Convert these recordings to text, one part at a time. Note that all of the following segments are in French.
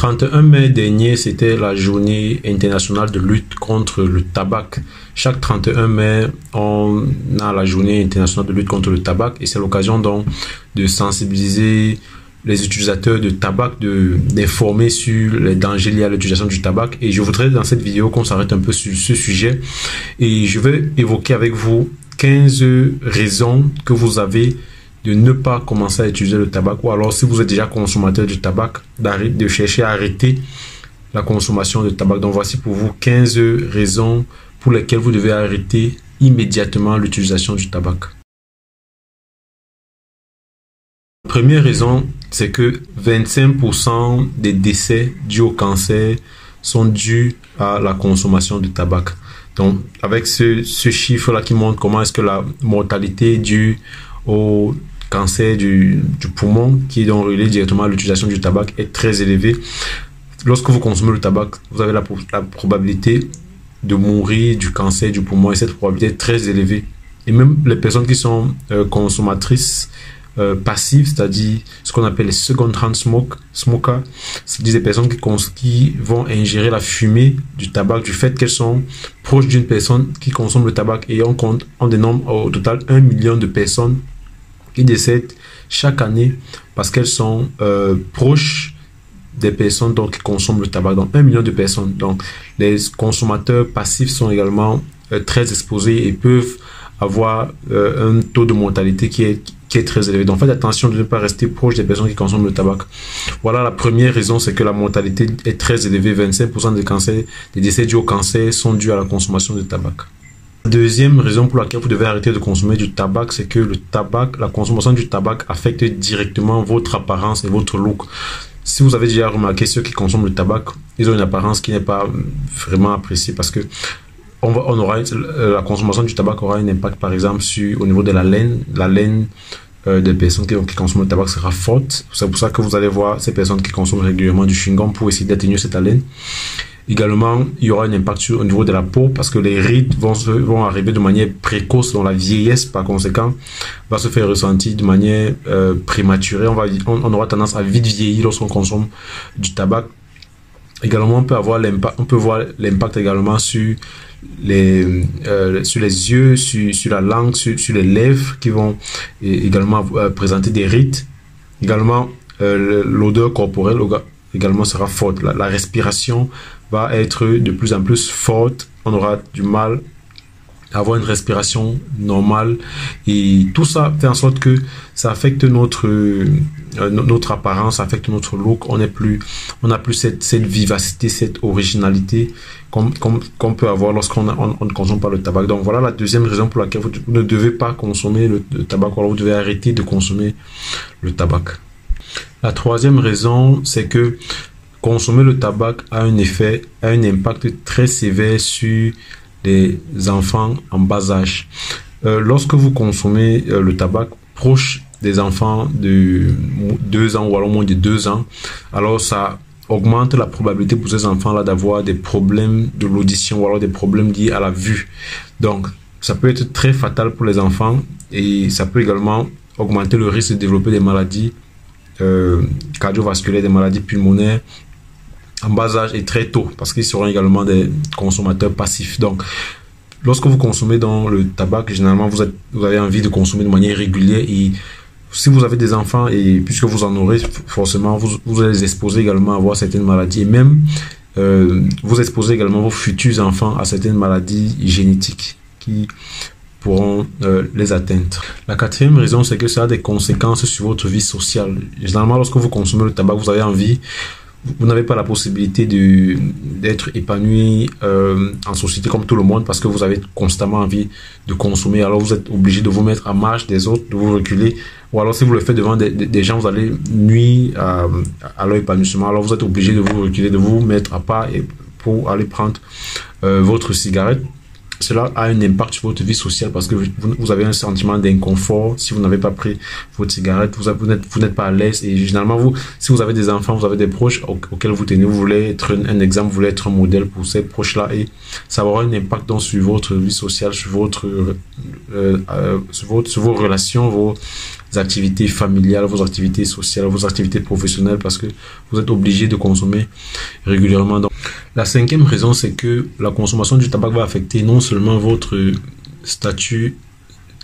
31 mai dernier, c'était la journée internationale de lutte contre le tabac. Chaque 31 mai, on a la journée internationale de lutte contre le tabac et c'est l'occasion donc de sensibiliser les utilisateurs de tabac, d'informer sur les dangers liés à l'utilisation du tabac. Et je voudrais dans cette vidéo qu'on s'arrête un peu sur ce sujet et je vais évoquer avec vous 15 raisons que vous avez de ne pas commencer à utiliser le tabac, ou alors si vous êtes déjà consommateur du tabac, de chercher à arrêter la consommation de tabac. Donc voici pour vous 15 raisons pour lesquelles vous devez arrêter immédiatement l'utilisation du tabac. La première raison, c'est que 25% des décès dus au cancer sont dus à la consommation de tabac. Donc avec ce chiffre-là qui montre comment est-ce que la mortalité due au cancer du poumon, qui est donc relié directement à l'utilisation du tabac, est très élevé. Lorsque vous consommez le tabac, vous avez la probabilité de mourir du cancer du poumon et cette probabilité est très élevée. Et même les personnes qui sont consommatrices passives, c'est-à-dire ce qu'on appelle les second-hand smokers, c'est-à-dire des personnes qui vont ingérer la fumée du tabac du fait qu'elles sont proches d'une personne qui consomme le tabac, et on dénombre au total 1 million de personnes qui décèdent chaque année parce qu'elles sont proches des personnes donc, qui consomment le tabac. Donc 1 million de personnes. Donc les consommateurs passifs sont également très exposés et peuvent avoir un taux de mortalité qui est très élevé. Donc faites attention de ne pas rester proche des personnes qui consomment le tabac. Voilà la première raison, c'est que la mortalité est très élevée. 25% des décès dus au cancer sont dus à la consommation de tabac. La deuxième raison pour laquelle vous devez arrêter de consommer du tabac, c'est que la consommation du tabac affecte directement votre apparence et votre look. Si vous avez déjà remarqué, ceux qui consomment le tabac, ils ont une apparence qui n'est pas vraiment appréciée parce que la consommation du tabac aura un impact, par exemple, au niveau de la laine. La laine des personnes qui consomment le tabac sera forte. C'est pour ça que vous allez voir ces personnes qui consomment régulièrement du chewing-gum pour essayer d'atténuer cette haleine. Également, il y aura un impact au niveau de la peau parce que les rides vont arriver de manière précoce, dans la vieillesse, par conséquent, va se faire ressentir de manière prématurée. On aura tendance à vite vieillir lorsqu'on consomme du tabac. Également, on peut voir l'impact également sur les yeux, sur la langue, sur les lèvres qui vont également présenter des rides. Également, l'odeur corporelle également sera forte. La respiration va être de plus en plus forte. On aura du mal à avoir une respiration normale et tout ça fait en sorte que ça affecte notre apparence, ça affecte notre look. On n'a plus cette vivacité, cette originalité qu'on peut avoir lorsqu'on ne consomme pas le tabac. Donc voilà la deuxième raison pour laquelle vous ne devez pas consommer le tabac, alors vous devez arrêter de consommer le tabac. La troisième raison, c'est que consommer le tabac a un impact très sévère sur les enfants en bas âge. Lorsque vous consommez le tabac proche des enfants de 2 ans ou alors moins de 2 ans, alors ça augmente la probabilité pour ces enfants-là d'avoir des problèmes de l'audition ou alors des problèmes liés à la vue. Donc, ça peut être très fatal pour les enfants et ça peut également augmenter le risque de développer des maladies cardiovasculaires, des maladies pulmonaires en bas âge et très tôt, parce qu'ils seront également des consommateurs passifs. Donc, lorsque vous consommez dans le tabac, généralement, vous avez envie de consommer de manière régulière et si vous avez des enfants, et puisque vous en aurez, forcément, vous allez les exposer également à avoir certaines maladies et même vous exposez également vos futurs enfants à certaines maladies génétiques qui pourront les atteindre. La quatrième raison, c'est que ça a des conséquences sur votre vie sociale. Généralement, lorsque vous consommez le tabac, vous n'avez pas la possibilité d'être épanoui en société comme tout le monde parce que vous avez constamment envie de consommer. Alors vous êtes obligé de vous mettre à marge des autres, de vous reculer. Ou alors si vous le faites devant des gens, vous allez nuire à leur épanouissement. Alors vous êtes obligé de vous reculer, de vous mettre à part pour aller prendre votre cigarette. cela a un impact sur votre vie sociale parce que vous avez un sentiment d'inconfort. Si vous n'avez pas pris votre cigarette, vous n'êtes pas à l'aise. Et généralement, si vous avez des enfants, vous avez des proches auxquels vous tenez, vous voulez être un exemple, vous voulez être un modèle pour ces proches-là. Et ça va avoir un impact donc sur votre vie sociale, sur vos relations, vos activités familiales, vos activités sociales, vos activités professionnelles parce que vous êtes obligé de consommer régulièrement. Donc, la cinquième raison, c'est que la consommation du tabac va affecter non seulement votre statut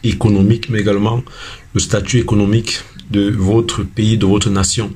économique, mais également le statut économique de votre pays, de votre nation.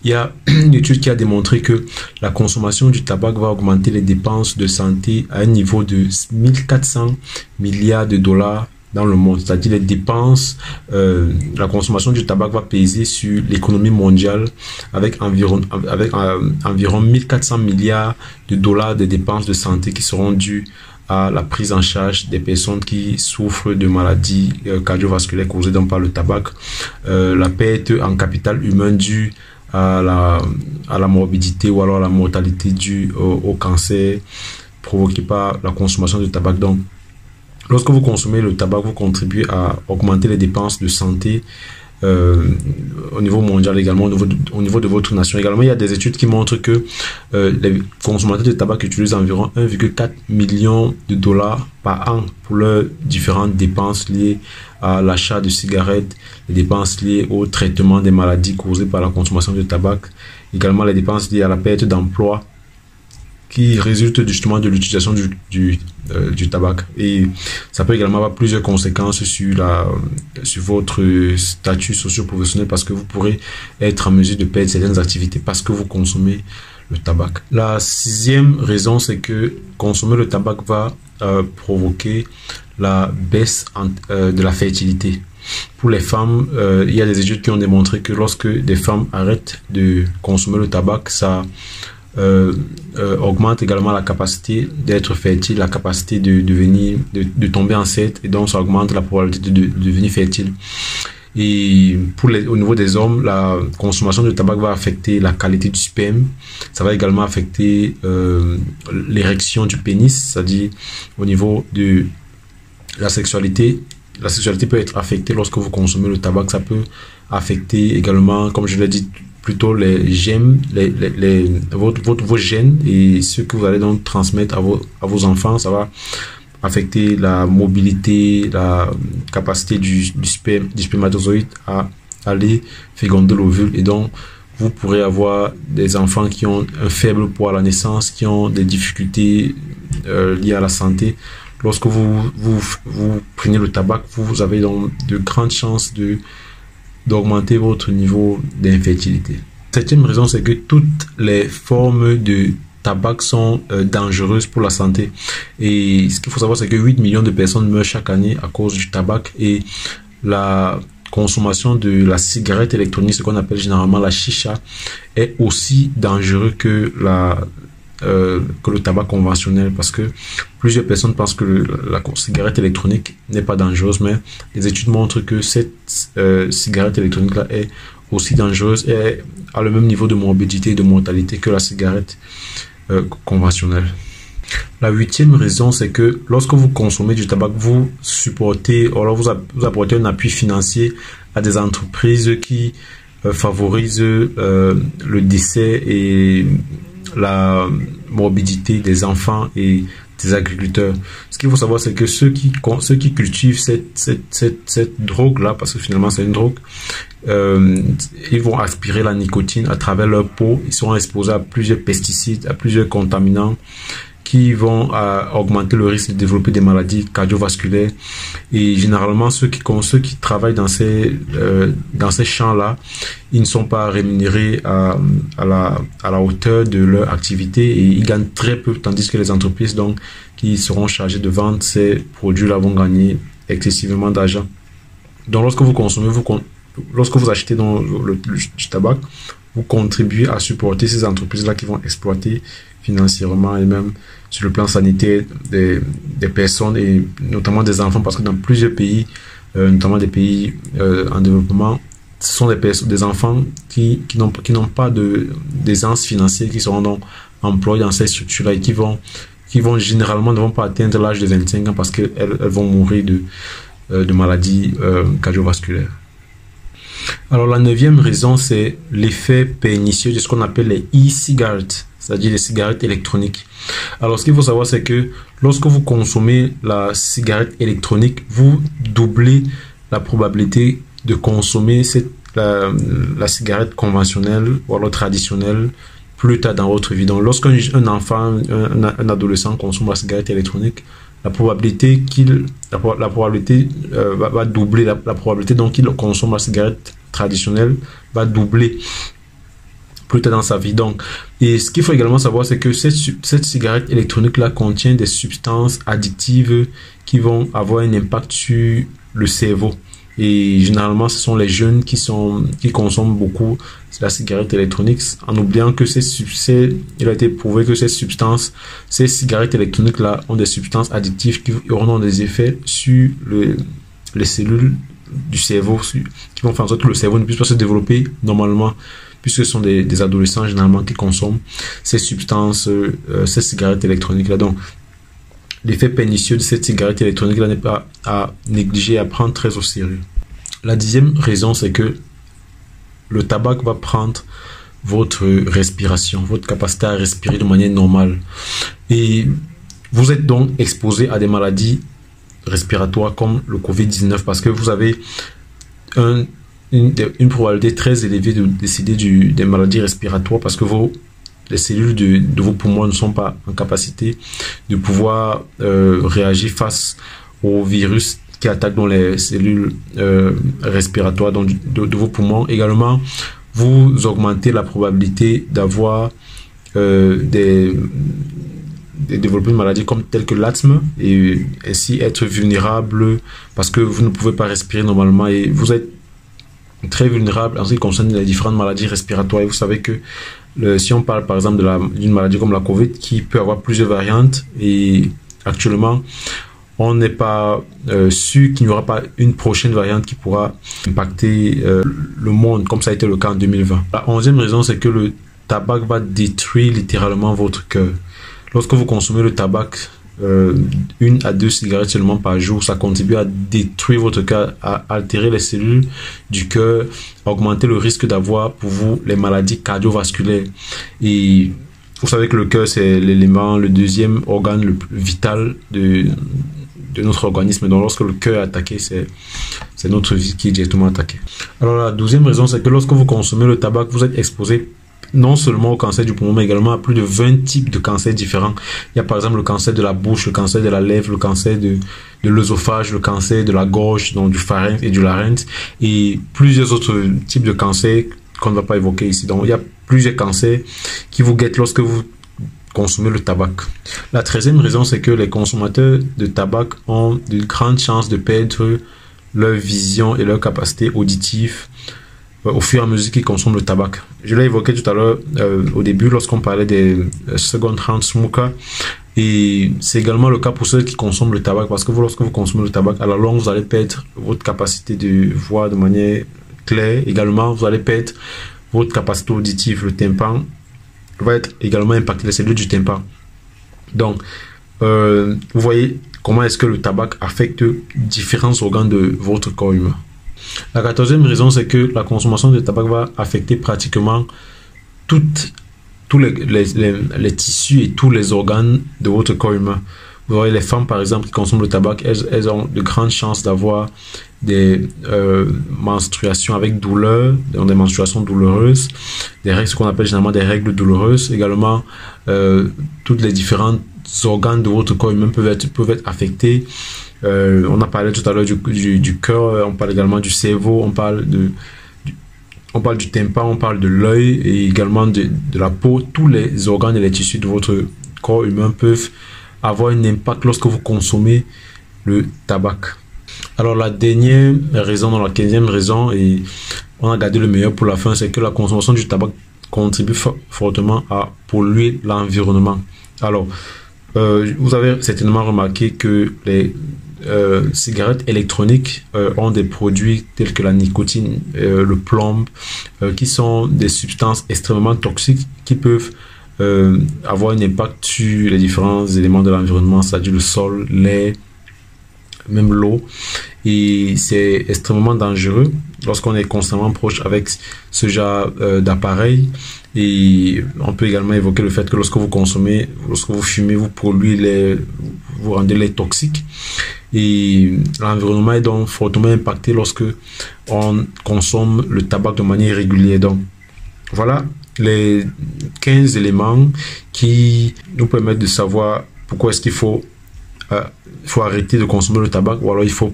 Il y a une étude qui a démontré que la consommation du tabac va augmenter les dépenses de santé à un niveau de 1400 milliards de dollars dans le monde, c'est-à-dire les dépenses, la consommation du tabac va peser sur l'économie mondiale avec environ 1400 milliards de dollars de dépenses de santé qui seront dues à la prise en charge des personnes qui souffrent de maladies cardiovasculaires causées donc par le tabac, la perte en capital humain due à la morbidité ou alors à la mortalité due au cancer provoqué par la consommation de tabac. Donc, lorsque vous consommez le tabac, vous contribuez à augmenter les dépenses de santé au niveau mondial également, au niveau de votre nation. Également, il y a des études qui montrent que les consommateurs de tabac utilisent environ 1,4 million de dollars par an pour leurs différentes dépenses liées à l'achat de cigarettes, les dépenses liées au traitement des maladies causées par la consommation de tabac, également les dépenses liées à la perte d'emploi qui résulte justement de l'utilisation du tabac. Et ça peut également avoir plusieurs conséquences sur votre statut socio-professionnel parce que vous pourrez être en mesure de perdre certaines activités parce que vous consommez le tabac. La sixième raison, c'est que consommer le tabac va provoquer la baisse de la fertilité. Pour les femmes, il y a des études qui ont démontré que lorsque des femmes arrêtent de consommer le tabac, ça augmente également la capacité d'être fertile, la capacité de tomber enceinte, et donc ça augmente la probabilité de devenir fertile. Et au niveau des hommes, la consommation de tabac va affecter la qualité du sperme. Ça va également affecter l'érection du pénis, c'est-à-dire au niveau de la sexualité. La sexualité peut être affectée lorsque vous consommez le tabac. Ça peut affecter également, comme je l'ai dit, plutôt les gènes, vos gènes et ce que vous allez donc transmettre à vos enfants. Ça va affecter la mobilité, la capacité du spermatozoïde à aller féconder l'ovule. Et donc, vous pourrez avoir des enfants qui ont un faible poids à la naissance, qui ont des difficultés liées à la santé. Lorsque vous prenez le tabac, vous avez donc de grandes chances d'augmenter votre niveau d'infertilité. Septième raison, c'est que toutes les formes de tabac sont dangereuses pour la santé. Et ce qu'il faut savoir, c'est que 8 millions de personnes meurent chaque année à cause du tabac. Et la consommation de la cigarette électronique, ce qu'on appelle généralement la chicha, est aussi dangereux que le tabac conventionnel, parce que plusieurs personnes pensent que la cigarette électronique n'est pas dangereuse, mais les études montrent que cette cigarette électronique là est aussi dangereuse et a le même niveau de morbidité et de mortalité que la cigarette conventionnelle. La huitième raison, c'est que lorsque vous consommez du tabac, vous apportez un appui financier à des entreprises qui favorisent le décès et la morbidité des enfants et des agriculteurs. Ce qu'il faut savoir, c'est que ceux qui cultivent cette drogue-là, parce que finalement c'est une drogue, ils vont aspirer la nicotine à travers leur peau. Ils seront exposés à plusieurs pesticides, à plusieurs contaminants qui vont augmenter le risque de développer des maladies cardiovasculaires. Et généralement, ceux qui travaillent dans ces champs-là, ils ne sont pas rémunérés à la hauteur de leur activité et ils gagnent très peu, tandis que les entreprises donc, qui seront chargées de vendre ces produits-là vont gagner excessivement d'argent. Donc, lorsque vous consommez, lorsque vous achetez du tabac, vous contribuez à supporter ces entreprises-là qui vont exploiter financièrement et même sur le plan sanitaire des personnes et notamment des enfants, parce que dans plusieurs pays, notamment des pays en développement, ce sont des enfants qui n'ont pas d'aisance financière, qui seront donc employés dans ces structures-là et qui vont qui vont généralement ne vont pas atteindre l'âge de 25 ans parce qu'elles vont mourir de maladies cardiovasculaires. Alors la 9e raison, c'est l'effet pernicieux de ce qu'on appelle les e-cigarettes, c'est-à-dire les cigarettes électroniques. Alors ce qu'il faut savoir, c'est que lorsque vous consommez la cigarette électronique, vous doublez la probabilité de consommer la cigarette conventionnelle ou alors traditionnelle plus tard dans votre vie. Donc lorsqu'un enfant, un adolescent consomme la cigarette électronique, la probabilité va doubler, la probabilité donc qu'il consomme la cigarette traditionnelle va doubler plus tard dans sa vie. Donc, et ce qu'il faut également savoir, c'est que cette cigarette électronique-là contient des substances addictives qui vont avoir un impact sur le cerveau. Et généralement, ce sont les jeunes qui consomment beaucoup la cigarette électronique, en oubliant que il a été prouvé que ces cigarettes électroniques-là ont des substances addictives qui auront des effets sur les cellules du cerveau, qui vont faire en sorte que le cerveau ne puisse pas se développer normalement, puisque ce sont des adolescents généralement qui consomment ces substances, ces cigarettes électroniques-là. Donc, l'effet pernicieux de cette cigarette électronique-là n'est pas à négliger, à prendre très au sérieux. La 10e raison, c'est que le tabac va prendre votre respiration, votre capacité à respirer de manière normale. Et vous êtes donc exposé à des maladies respiratoires comme le Covid-19 parce que vous avez une probabilité très élevée de décéder des maladies respiratoires parce que les cellules de vos poumons ne sont pas en capacité de pouvoir réagir face au virus qui attaque dans les cellules respiratoires de vos poumons. Également, vous augmentez la probabilité d'avoir développer une maladie telle que l'asthme et ainsi être vulnérable parce que vous ne pouvez pas respirer normalement et vous êtes très vulnérable en ce qui concerne les différentes maladies respiratoires. Et vous savez que si on parle par exemple d'une maladie comme la COVID qui peut avoir plusieurs variantes et actuellement on n'est pas sûr qu'il n'y aura pas une prochaine variante qui pourra impacter le monde comme ça a été le cas en 2020. La 11e raison, c'est que le tabac va détruire littéralement votre cœur. Lorsque vous consommez le tabac, 1 à 2 cigarettes seulement par jour, ça contribue à détruire votre cœur, à altérer les cellules du cœur, à augmenter le risque d'avoir pour vous les maladies cardiovasculaires. Et vous savez que le cœur, c'est l'élément, le deuxième organe le plus vital de notre organisme. Donc lorsque le cœur est attaqué, c'est notre vie qui est directement attaquée. Alors la 12e raison, c'est que lorsque vous consommez le tabac, vous êtes exposé non seulement au cancer du poumon, mais également à plus de 20 types de cancers différents. Il y a par exemple le cancer de la bouche, le cancer de la lèvre, le cancer de l'œsophage, le cancer de la gorge, donc du pharynx et du larynx, et plusieurs autres types de cancers qu'on ne va pas évoquer ici. Donc il y a plusieurs cancers qui vous guettent lorsque vous consommez le tabac. La 13e raison, c'est que les consommateurs de tabac ont de grandes chances de perdre leur vision et leur capacité auditive au fur et à mesure qu'ils consomment le tabac. Je l'ai évoqué tout à l'heure au début lorsqu'on parlait des second-hand smokers. Et c'est également le cas pour ceux qui consomment le tabac parce que lorsque vous consommez le tabac, à la longue, vous allez perdre votre capacité de voir de manière claire. Également, vous allez perdre votre capacité auditive. Le tympan va être également impacté, les cellules du tympan. Donc, vous voyez comment est-ce que le tabac affecte différents organes de votre corps humain. La 14e raison, c'est que la consommation de tabac va affecter pratiquement tous les tissus et tous les organes de votre corps humain. Vous voyez, les femmes, par exemple, qui consomment le tabac, elles ont de grandes chances d'avoir des menstruations avec douleur, des menstruations douloureuses, des règles, ce qu'on appelle généralement des règles douloureuses. Également, toutes les différents organes de votre corps humain peuvent être affectés. On a parlé tout à l'heure du cœur, on parle également du cerveau, on parle du tympan, on parle de l'œil et également de la peau. Tous les organes et les tissus de votre corps humain peuvent avoir un impact lorsque vous consommez le tabac. Alors la dernière raison, dans la 15e raison, et on a gardé le meilleur pour la fin, c'est que la consommation du tabac contribue fortement à polluer l'environnement. Alors, vous avez certainement remarqué que les cigarettes électroniques ont des produits tels que la nicotine, le plomb, qui sont des substances extrêmement toxiques qui peuvent avoir un impact sur les différents éléments de l'environnement, c'est-à-dire le sol, l'air, même l'eau. Et c'est extrêmement dangereux lorsqu'on est constamment proche avec ce genre d'appareil. Et on peut également évoquer le fait que lorsque vous consommez, lorsque vous fumez, vous polluez vous rendez l'air toxique. Et l'environnement est donc fortement impacté lorsque on consomme le tabac de manière régulière. Donc, voilà les 15 éléments qui nous permettent de savoir pourquoi est-ce qu'il faut arrêter de consommer le tabac, ou alors il faut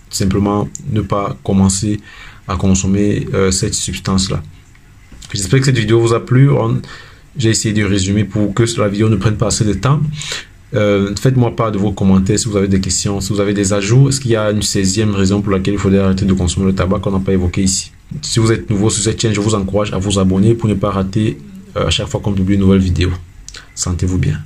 simplement ne pas commencer à consommer cette substance-là. J'espère que cette vidéo vous a plu. J'ai essayé de résumer pour que la vidéo ne prenne pas assez de temps. Faites-moi part de vos commentaires si vous avez des questions, si vous avez des ajouts. Est-ce qu'il y a une 16e raison pour laquelle il faudrait arrêter de consommer le tabac qu'on n'a pas évoqué ici? Si vous êtes nouveau sur cette chaîne, je vous encourage à vous abonner pour ne pas rater à chaque fois qu'on publie une nouvelle vidéo. Sentez-vous bien.